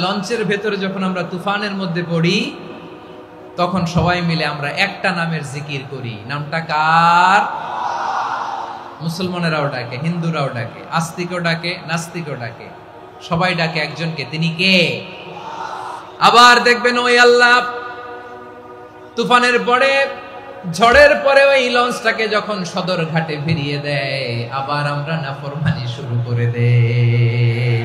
লঞ্চের ভেতরে যখন আমরা তুফানের মধ্যে পড়ি তখন সবাই মিলে আমরা একটা নামের জিকির করি। নামটা কার? মুসলমানেরাও ডাকে, হিন্দুরাও ডাকে, আস্তিকও ডাকে, নাস্তিকও ডাকে, সবাই ডাকে একজনকে। তিনি কে? আবার দেখবেন ওই আল্লাহ তুফানের পরে, ঝড়ের পরে ওই লঞ্চটাকে যখন সদর ঘাটে ফিরিয়ে দেয়, আবার আমরা নাফরমানি শুরু করে দেই।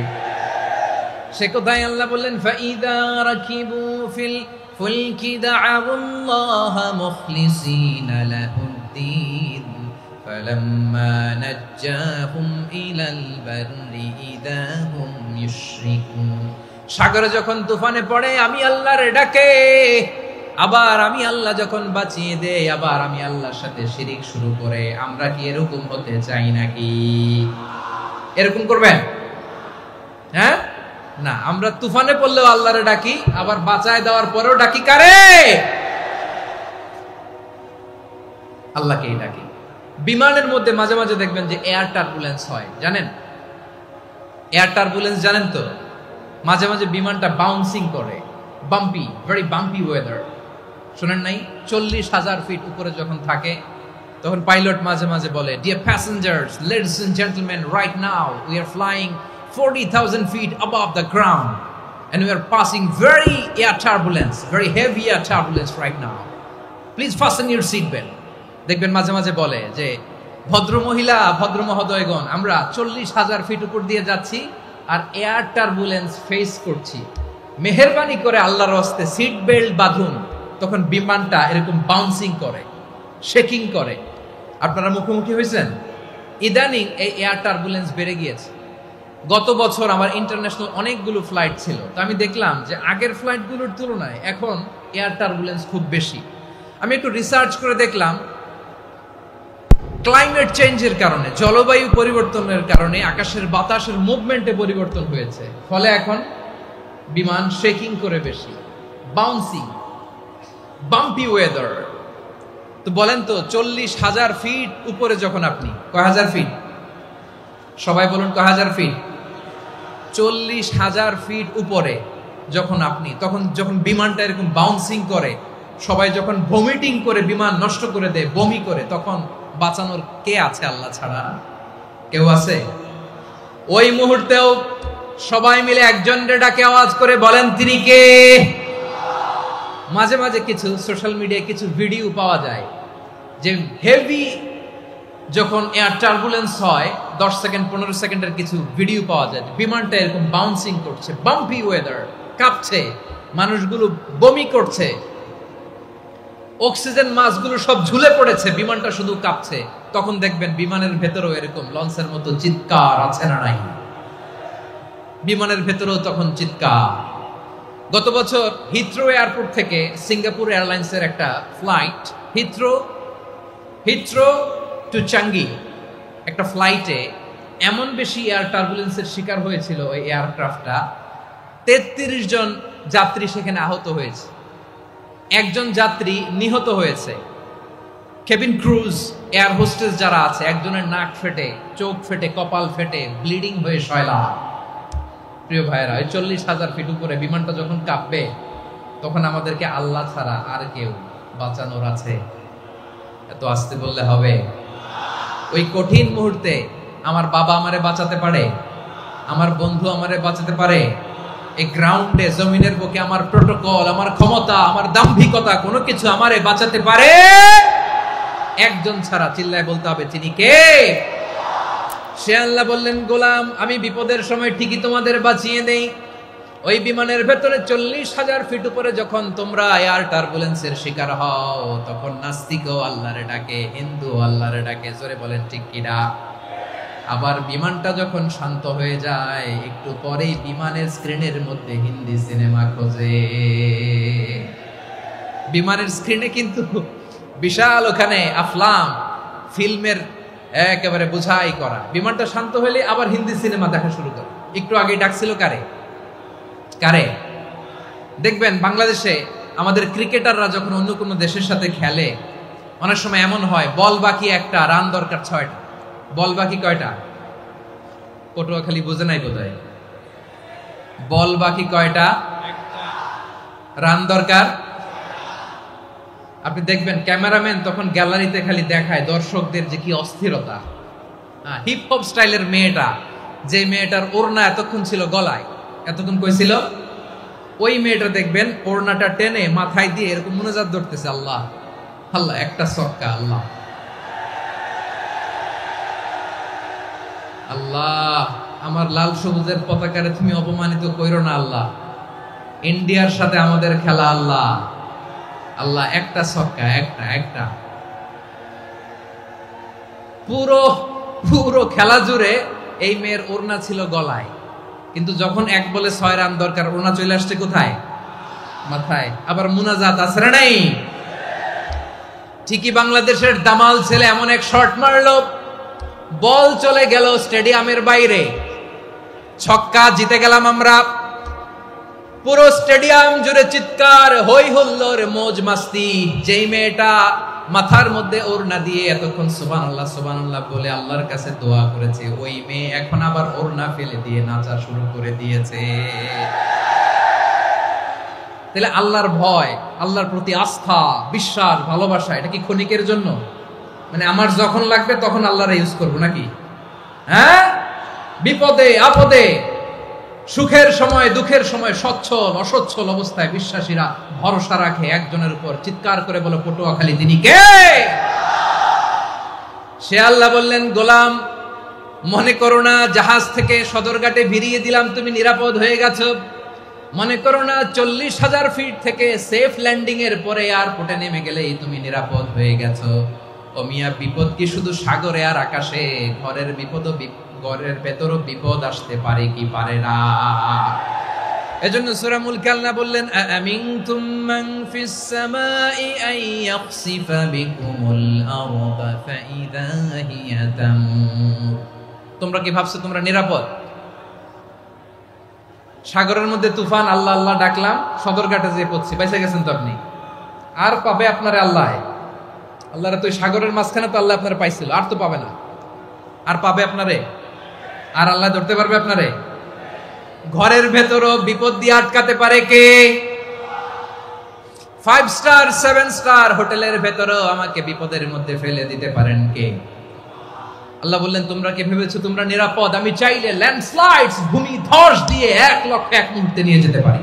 সে কোথায় আল্লাহ বললেন, ফাইদা রাকিবু ফিল ফুলকি দাআউল্লাহ মুখলিসিনা লাহুদ্দিন ফালাম্মা নাজ্জাহুম ইলাল বাররি ইযা হুম ইউশরিকুন। সাগরে যখন তুফানে পড়ে আমি আল্লাহর ডাকে, আবার আমি আল্লাহ যখন বাঁচিয়ে দেই, আবার আমি আল্লাহর সাথে শিরিক শুরু করে। আমরা কি এরকম হতে চাই নাকি? এরকম করবেন? হ্যাঁ না, আমরা তুফানে পড়লেও আল্লাহরে ডাকি, আবার বাঁচায় দেওয়ার পরেও ডাকি কারে? আল্লাহকেই ডাকি। বিমানের মধ্যে মাঝে মাঝে দেখবেন যে এয়ার টার্বুলেন্স হয়, জানেন? এয়ার টার্বুলেন্স জানেন তো? মাঝে মাঝে বিমানটা বাউন্সিং করে, বাম্পি, ভেরি বাম্পি ওয়েদার। শুনেন নাই? 40,000 ফিট উপরে যখন থাকে তখন পাইলট মাঝে মাঝে বলে, dear passengers, ladies and gentleman, right now we are flying 40,000 feet above the ground and we are passing very air turbulence, very heavy air turbulence right now. Please fasten your seat belt. দেখবেন মাঝে মাঝে বলে যে, ভদ্র মহিলা, ভদ্র মহোদয়গণ, আমরা 40,000 ফিট উপর দিয়ে যাচ্ছি আর এয়ার টার্বুলেন্স ফেস করছি, মেহেরবানি করে আল্লাহর হস্তে সিট বেল্ট বাঁধুন। তখন বিমানটা এরকম বাউন্সিং করে, শেকিং করে। আপনারা মুখোমুখি হয়েছেন? ইদানিং এই এয়ার টার্বুলেন্স বেড়ে গিয়েছে। গত বছর আমার ইন্টারন্যাশনাল অনেকগুলো ফ্লাইট ছিল, তো আমি দেখলাম যে আগের ফ্লাইটগুলোর তুলনায় এখন এয়ার টার্বুলেন্স খুব বেশি। আমি একটু রিসার্চ করে দেখলাম, ক্লাইমেট চেঞ্জের কারণে, জলবায়ু পরিবর্তনের কারণে আকাশের বাতাসের মুভমেন্টে পরিবর্তন হয়েছে, ফলে এখন বিমান শেকিং করে বেশি, বাউন্সিং, বাম্পি ওয়েদার। তো বলেন তো, 40,000 ফিট উপরে যখন আপনি, কয় হাজার ফিট? সবাই বলুন, কয় হাজার ফিট? 40,000 ফিট উপরে যখন আপনি, তখন যখন বিমানটা এরকম বাউন্সিং করে, সবাই যখন ভমিটিং করে বিমান নষ্ট করে দেয়, বমি করে, তখন বাঁচানোর কে আছে আল্লাহ ছাড়া? কেউ আছে? ওই মুহূর্তেও সবাই মিলে একজনের ডাকে আওয়াজ করে বলেন, তিনি কে? মাঝে মাঝে কিছু সোশ্যাল মিডিয়ায় কিছু ভিডিও পাওয়া যায় যে হেভি যখন এয়ার টার্বুলেন্স হয়, 10 সেকেন্ড 15 সেকেন্ডের কিছু ভিডিও পাওয়া যায়, বিমানটা এরকম বাউন্সিং করছে, বাম্পি ওয়েদার, কাঁপছে, মানুষগুলো বমি করছে, অক্সিজেন মাস্কগুলো সব ঝুলে পড়েছে, বিমানটা শুধু কাঁপছে। তখন দেখবেন বিমানের ভেতরেও এরকম লঞ্চের মতো চিৎকার আছে না নাই? বিমানের ভেতরেও তখন চিৎকার। গত বছর হিথ্রো এয়ারপোর্ট থেকে সিঙ্গাপুর এয়ারলাইন্সের একটা ফ্লাইট, হিথ্রো টু চাঙ্গি, একটা ফ্লাইটে এমন বেশি এয়ার টার্বুলেন্সের শিকার হয়েছিল ওই এয়ারক্রাফটটা, 33 জন যাত্রী সেখানে আহত হয়েছে, একজন যাত্রী নিহত হয়েছে। কেবিন ক্রুজ, এয়ার হোস্টেস যারা আছে, একজনের নাক ফেটে, চোখ ফেটে, কপাল ফেটে, ব্লিডিং হয়ে শয়লা। প্রিয় ভাইয়েরা, ওই 40,000 ফিট উপরে বিমানটা যখন কাঁপবে, তখন আমাদেরকে আল্লাহ ছাড়া আর কেউ বাঁচানোর আছে? এত আস্তে বললে হবে? ওই কঠিন মুহূর্তে আমার বাবা আমারে বাঁচাতে পারে, আমার বন্ধু আমারে বাঁচাতে পারে। এই গ্রাউন্ডে, জমিনের বুকে আমার প্রোটোকল, আমার ক্ষমতা, আমার দাম্ভিকতা, কোনো কিছু আমারে বাঁচাতে পারে একজন ছাড়া। চিল্লায় বলতে হবে, তিনি কে? সে আল্লাহ বললেন, গোলাম, আমি বিপদের সময় ঠিকই তোমাদের বাঁচিয়ে দেই। ওই বিমানের ভেতরে 40,000 ফিট উপরে যখন তোমরা এয়ার টার্বুলেন্সের শিকার হও, তখন নাস্তিকও আল্লাহরে ডাকে, হিন্দু আল্লাহরে ডাকে। জোরে বলেন ঠিক কিনা? আবার বিমানটা যখন শান্ত হয়ে যায়, একটু পরেই বিমানের স্ক্রিনের মধ্যে হিন্দি সিনেমা খোঁজে। বিমানের স্ক্রিনে কিন্তু বিশাল ওখানে আফলাম, ফিল্মের একেবারে বোঝাই করা। বিমানটা শান্ত হলে আবার হিন্দি সিনেমা দেখা শুরু করে। একটু আগে ডাকছিল কারে? দেখবেন বাংলাদেশে আমাদের ক্রিকেটাররা যখন অন্য কোনো দেশের সাথে খেলে, অনেক সময় এমন হয়, বল বাকি একটা, রান দরকার 6টা। বল বাকি কয়টা? পটুয়াখালী বোঝে নাই বোধহয়। বল বাকি কয়টা? রান দরকার। আপনি দেখবেন ক্যামেরাম্যান তখন গ্যালারিতে খালি দেখায় দর্শকদের যে কি অস্থিরতা। হিপ হপ স্টাইলের মেয়েটা, যে মেয়েটার ওড়না এতক্ষণ ছিল গলায়, এতক্ষণ কই ছিল, ওই মেয়েটা দেখবেন ওড়নাটা টেনে মাথায় দিয়ে এরকম মুনাজাত ধরতেছে, আল্লাহ আল্লাহ, একটা সক্কা, আল্লাহ আল্লাহ, আমার লাল সবুজের পতাকারে তুমি অপমানিত কইরো না আল্লাহ, ইন্ডিয়ার সাথে আমাদের খেলা আল্লাহ আল্লাহ, একটা ছক্কা, একটা পুরো পুরো খেলা জুড়ে এই মেয়ের ওড়না ছিল গলায়, কিন্তু যখন এক বলে 6 রান দরকার, ওড়না চলে আসছে কোথায়? মাথায়। আবার মুনাজাত আছে না নাই? ঠিকই বাংলাদেশের দামাল ছেলে এমন এক শট মারলো, বল চলে গেল স্টেডিয়ামের বাইরে, ছক্কা, জিতে গেলাম আমরা। পুরো স্টেডিয়াম জুড়ে চিৎকার, হই হুল্লোড়, মৌজ মাস্তি। যেই মেয়েটা মাথার মধ্যে ওড়না দিয়ে এতক্ষণ সুবহানাল্লাহ সুবহানাল্লাহ বলে আল্লাহর কাছে দোয়া করেছে, ওই মেয়ে এখন আবার ওড়না ফেলে দিয়ে নাচা শুরু করে দিয়েছে। তাহলে আল্লাহর ভয়, আল্লাহর প্রতি আস্থা, বিশ্বাস, ভালোবাসা, এটা কি ক্ষণিকের জন্য? মানে আমার যখন লাগবে তখন আল্লাহর ইউজ করবো নাকি? হ্যাঁ, বিপদে আপদে, সুখের সময় দুঃখের সময়, সচ্ছল অসচ্ছল অবস্থায় বিশ্বাসীরা ভরসা রাখে একজনের উপর, চিৎকার করে বলে পটুয়াখালী তিনি কে? সে আল্লাহ বললেন, গোলাম মনে করো না জাহাজ থেকে সদরঘাটে ভিড়িয়ে দিলাম তুমি নিরাপদ হয়ে গেছো, মনে করো না 40,000 ফিট থেকে সেফ ল্যান্ডিং এর পরে এয়ারপোর্টে নেমে গেলেই তুমি নিরাপদ হয়ে গেছো। ও মিয়া, বিপদ কি শুধু সাগরে আর আকাশে? ঘরের বিপদও, ঘরের ভেতরও বিপদ আসতে পারে কি পারে না? এজন্য সূরা মুলক আল্লাহ বললেন, আমিনতুম মান ফিস সামাই আন ইয়াখসিফা বিকুমুল আরদা ফাইদা হিয়া তামুর। তোমরা কি ভাবছো তোমরা নিরাপদ? সাগরের মধ্যে তুফান, আল্লাহ আল্লাহ ডাকলাম, সদরঘাটে যেয়ে পড়ছি, বেঁচে গেছেন তো আপনি। আর পাবে আপনারে আল্লাহ? আল্লাহরে তো সাগরের মাঝখানে তো আল্লাহ আপনারে পাইছিল, আর তো পাবে না। আর পাবে আপনারে? আর আল্লাহ ধরতে পারবে আপনারে? ঘরের ভেতরও বিপদ দিয়ে আটকাতে পারে কে? 5 স্টার 7 স্টার হোটেলের ভেতরও আমাকে বিপদের মধ্যে ফেলে দিতে পারেন কে? আল্লাহ বললেন, তোমরা কি ভেবেছো তোমরা নিরাপদ? আমি চাইলে ল্যান্ডস্লাইডস, ভূমি ধস দিয়ে 1 লক্ষ 1 মুহূর্তে নিয়ে যেতে পারি।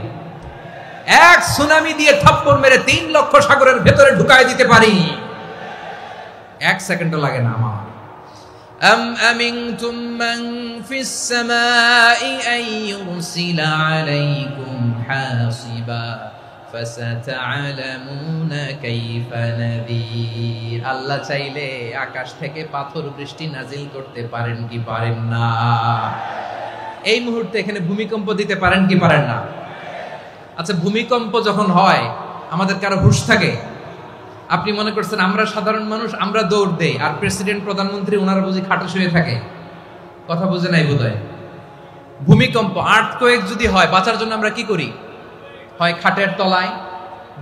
এক সুনামি দিয়ে থাপ্পড় মেরে 3 লক্ষ সাগরের ভেতরে ঢুকায় দিতে পারি। 1 সেকেন্ডও লাগে না আমার। أم أمنتم من في السماء أن يرسل عليكم حاصبا فستعلمون كيف نذير। আল্লাহ চাইলে আকাশ থেকে পাথর বৃষ্টি নাজিল করতে পারেন কি পারেন না? এই মুহূর্তে এখানে ভূমিকম্প দিতে পারেন কি পারেন না? আচ্ছা, ভূমিকম্প যখন হয় আমাদের কারো হুঁশ থাকে? আপনি মনে করছেন আমরা সাধারণ মানুষ, আমরা দৌড় দেই, আর প্রেসিডেন্ট প্রধানমন্ত্রী ওনারা বুঝি খাটে শুয়ে থাকে? কথা বুঝে নাই বোধহয়। ভূমিকম্প, আর্থকোয়েক যদি হয়, বাঁচার জন্য আমরা কি করি? হয় খাটের তলায়,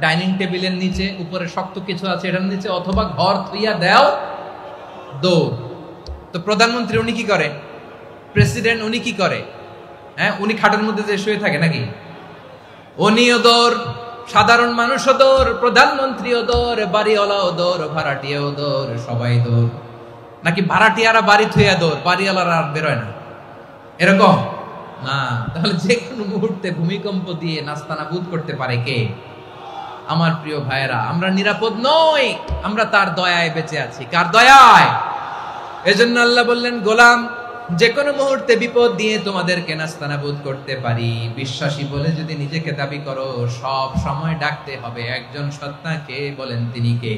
ডাইনিং টেবিলের নিচে, উপরে শক্ত কিছু আছে এটার নিচে, অথবা ঘর থুইয়া দেও দৌড়। তো প্রধানমন্ত্রী উনি কি করে? প্রেসিডেন্ট উনি কি করে? হ্যাঁ, উনি খাটের মধ্যে যে শুয়ে থাকে নাকি? উনিও দৌড়, সাধারণ মানুষও দৌড়, প্রধানমন্ত্রীও দৌড়, বাড়িওয়ালাও দৌড়, ভাড়াটিয়াও দৌড়, সবাই দৌড়। নাকি ভাড়াটিয়ারা বাড়ি থুইয়া দৌড়, বাড়িওয়ালারা আর বেরোয় না? এরকম না। তাহলে যে কোনো মুহূর্তে ভূমিকম্প দিয়ে নাস্তানাবুদ করতে পারে কে? আমার প্রিয় ভাইয়েরা, আমরা নিরাপদ নই, আমরা তার দয়ায় বেঁচে আছি। কার দয়ায়? এজন্য আল্লাহ বললেন, গোলাম যে কোনো মুহূর্তে বিপদ দিয়ে তোমাদেরকে নাস্তানাবুদ করতে পারি। বিশ্বাসী বলে যদি নিজেকে দাবি করো, সব সময় ডাকতে হবে একজন সত্তাকে। বলেন তিনি কে?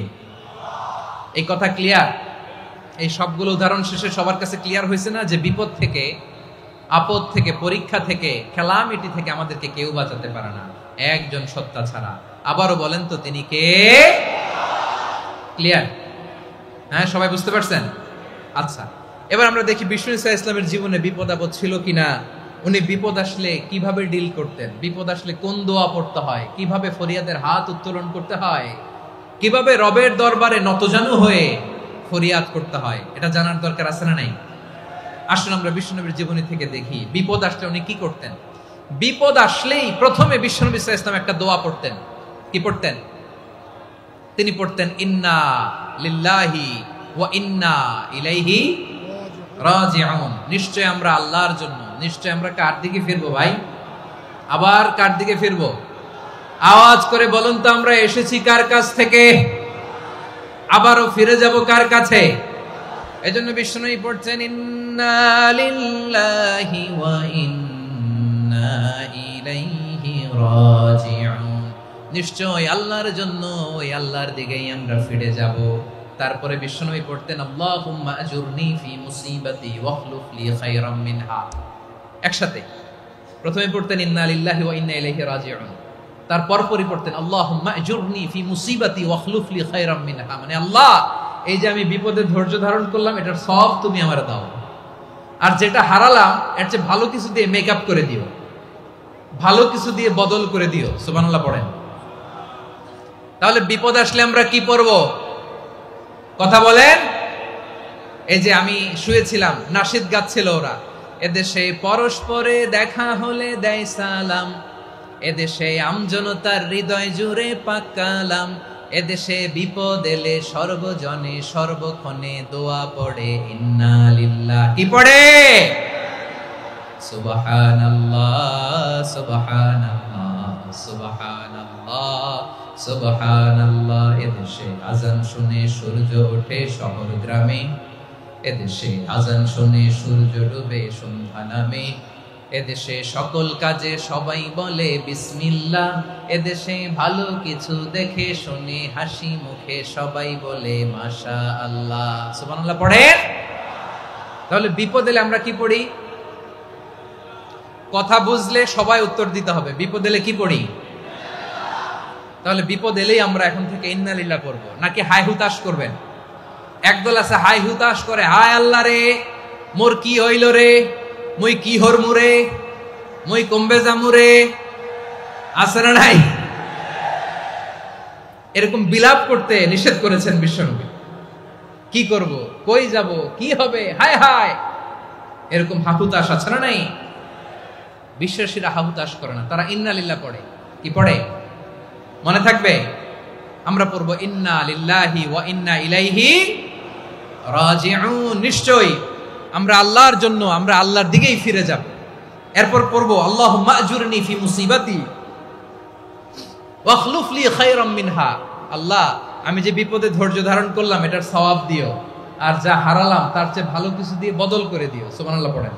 এই কথা ক্লিয়ার? এই সবগুলো উদাহরণ শেষে সবার কাছে ক্লিয়ার হয়েছে না যে বিপদ থেকে, আপদ থেকে, পরীক্ষা থেকে, খেলামিটি থেকে আমাদেরকে কেউ বাঁচাতে পারে না একজন সত্তা ছাড়া। আবারও বলেন তো তিনি কে? ক্লিয়ার? হ্যাঁ, সবাই বুঝতে পারছেন? আচ্ছা, এবার আমরা দেখি বিষ্ণু ঈসা ইসলামের জীবনে বিপদ আপদ ছিল কিনা। উনি বিপদ আসলে কিভাবে ডিল করতেন, বিপদ আসলে কোন দোয়া পড়তে হয়, কিভাবে ফরিয়াদের হাত উত্তোলন করতে হয়, কিভাবে রবের দরবারে নতজানু হয়ে ফরিয়াদ করতে হয়, এটা জানার দরকার আছে না নাই? আসলে আমরা বিষ্ণু নবীর জীবনী থেকে দেখি বিপদ আসলে উনি কি করতেন। বিপদ আসলেই প্রথমে বিশ্বনবী সাল্লাল্লাহু আলাইহি ওয়াসাল্লাম একটা দোয়া পড়তেন। কি পড়তেন? তিনি পড়তেন ইন্না লিল্লাহি ওয়া ইন্না ইলাইহি রাজিউন। নিশ্চয় আমরা আল্লাহর জন্য, নিশ্চয় আমরা কার দিকে ফিরবো ভাই? আবার কার দিকে ফিরবো? আওয়াজ করে বলুন তো, আমরা এসেছি কার কাছ থেকে, আবারও ফিরে যাব কার কাছে? এজন্য বিষ্ণুই পড়ছেন ইন্না লিল্লাহি ওয়া ইন্না ইলাইহি রাজিউন। নিশ্চয় আল্লাহর জন্য, ওই আল্লাহর দিকেই আমরা ফিরে যাব। তারপরে বিষ্ণুই পড়তেন আল্লাহুম্মা আজুরনি ফি মুসিবাতি ওয়াখলুফ লি খায়রাম মিনহা। একসাথে প্রথমে পড়তেন ইন্না লিল্লাহি ওয়া ইন্না ইলাইহি রাজিউন, তারপর পড়তেন আল্লাহুম্মা আজুরনি ফি মুসিবাতি ওয়াখলুফ লি খায়রাম মিনহা। মানে আল্লাহ, এই যে আমি বিপদে ধৈর্য ধারণ করলাম, এটার সব তুমি আমারে দাও, আর যেটা হারালাম এর চেয়ে ভালো কিছু দিয়ে মেকআপ করে দিও, ভালো কিছু দিয়ে বদল করে দিও। সুবহানাল্লাহ পড়েন। তাহলে বিপদ আসলে আমরা কি পড়ব? কথা বলেন। এই যে আমি শুয়েছিলাম, নাশিদ গাচ্ছিল ওরা, এদেশে পরস্পরে দেখা হলে দেয় সালাম, এদেশে আমজনতার হৃদয় জুড়ে পাক কালাম, এদেশে বিপদ এলে সর্বজনে সর্বক্ষণে দোয়া পড়ে ইন্না লিল্লাহ। কি পড়ে? সুবহানাল্লাহ সুবহানাল্লাহ সুবহানাল্লাহ সুবহানাল্লাহ। এদেশে আজান শুনে সূর্য ওঠে শহর গ্রামে, এদেশে আজান শুনে সূর্য ডুবে সন্ধ্যা নামে, এদেশে সকল কাজে সবাই বলে বিসমিল্লাহ, এদেশে ভালো কিছু দেখে শুনে হাসি মুখে সবাই বলে মাশাআল্লাহ। সুবহানাল্লাহ পড়েন। তাহলে বিপদ এলে আমরা কি পড়ি? কথা বুঝলে সবাই উত্তর দিতে হবে। বিপদ এলে কি পড়ি? তাহলে বিপদ এলেই আমরা এখন থেকে ইন্না লিল্লাহ পড়বো, নাকি হাই হুতাশ করবেন? একদল আছে হাই হুতাশ করে, হায় আল্লাহ রে মোর কি হইল রে, মই কি হরমু রে, মই কমবে জামু রে, আছে না নাই? এরকম বিলাপ করতে নিষেধ করেছেন বিশ্বনবী। কি করব, কই যাব, কি হবে, হায় হায়, এরকম হাহুতাশ আছে না নাই? বিশ্বাসীরা হাহুতাশ করে না, তারা ইন্না লিল্লাহ পড়ে। কি পড়ে মনে থাকবে? আমরা পড়বো ইন্না লিল্লাহি ওয়া ইন্না ইলাইহি রাজিউন। নিশ্চয় আমরা আল্লাহর জন্য, আমরা আল্লাহর দিকেই ফিরে যাব। এরপর পড়বো আল্লাহুম্মা আজুরনি ফি মুসিবাতি ওয়াখলুফ লি খায়রাম মিনহা। আল্লাহ, আমি যে বিপদে ধৈর্য ধারণ করলাম এটার সওয়াব দিও, আর যা হারালাম তার চেয়ে ভালো কিছু দিয়ে বদল করে দিও। সুবহানাল্লাহ পড়েন।